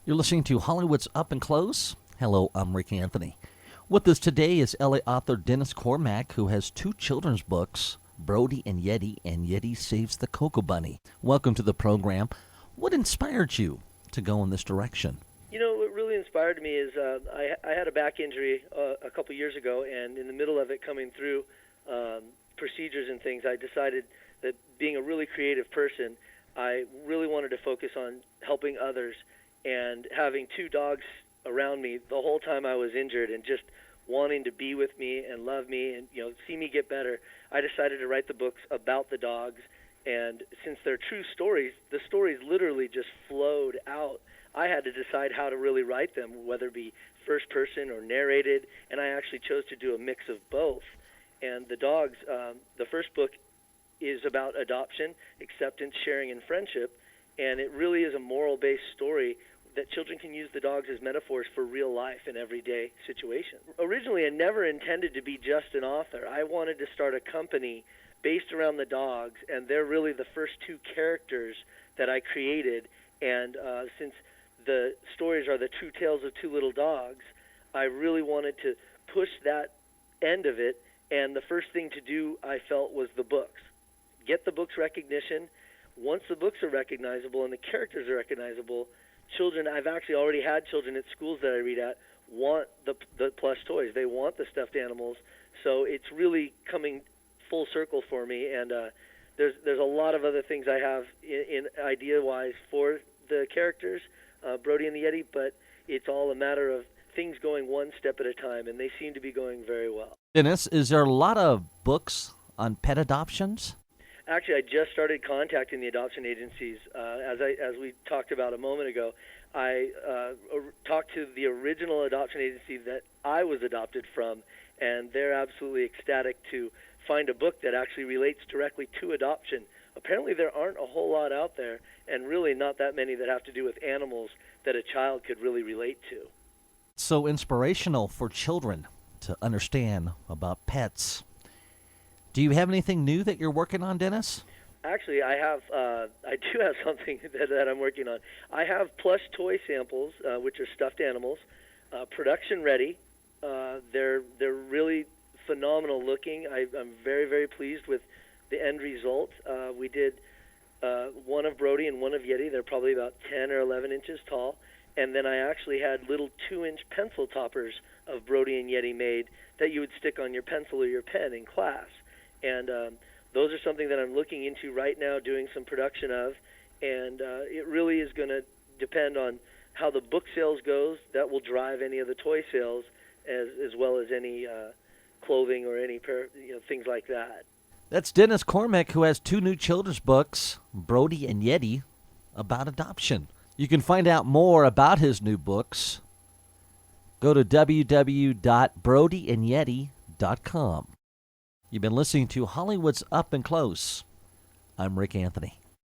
You're listening to Hollywood's Up and Close. Hello, I'm Rick Anthony. With us today is LA author Dennis Cormack, who has two children's books, Brodie and Yeti Saves the Cocoa Bunny. Welcome to the program. What inspired you to go in this direction? You know, what really inspired me is I had a back injury a couple years ago, and in the middle of it coming through procedures and things, I decided that being a really creative person, I really wanted to focus on helping others, and having two dogs around me the whole time I was injured and just wanting to be with me and love me and, you know, see me get better, I decided to write the books about the dogs. And since they're true stories, the stories literally just flowed out. I had to decide how to really write them, whether it be first person or narrated, and I actually chose to do a mix of both. And the dogs, the first book is about adoption, acceptance, sharing, and friendship, and it really is a moral-based story that children can use the dogs as metaphors for real life and everyday situations. Originally, I never intended to be just an author. I wanted to start a company based around the dogs, and they're really the first two characters that I created. And since the stories are the true tales of two little dogs, I really wanted to push that end of it, and the first thing to do, I felt, was the books. Get the books recognition. Once the books are recognizable and the characters are recognizable, children, I've actually already had children at schools that I read at, want the plush toys. They want the stuffed animals. So it's really coming full circle for me, and there's a lot of other things I have in idea-wise for the characters, Brodie and the Yeti, but it's all a matter of things going one step at a time, and they seem to be going very well. Dennis, is there a lot of books on pet adoptions? Actually, I just started contacting the adoption agencies. As we talked about a moment ago, I talked to the original adoption agency that I was adopted from, and they're absolutely ecstatic to find a book that actually relates directly to adoption. Apparently there aren't a whole lot out there, and really not that many that have to do with animals that a child could really relate to. So inspirational for children to understand about pets. Do you have anything new that you're working on, Dennis? Actually, I do have something that I'm working on. I have plush toy samples, which are stuffed animals, production ready. They're really phenomenal looking. I'm very, very pleased with the end result. We did one of Brodie and one of Yeti. They're probably about 10 or 11 inches tall. And then I actually had little 2-inch pencil toppers of Brodie and Yeti made that you would stick on your pencil or your pen in class. And those are something that I'm looking into right now, doing some production of. And it really is going to depend on how the book sales goes. That will drive any of the toy sales, as well as any clothing or any things like that. That's Dennis Cormack, who has two new children's books, Brodie and Yeti, about adoption. You can find out more about his new books. Go to www.brodieandyeti.com. You've been listening to Hollywood's Up and Close. I'm Rick Anthony.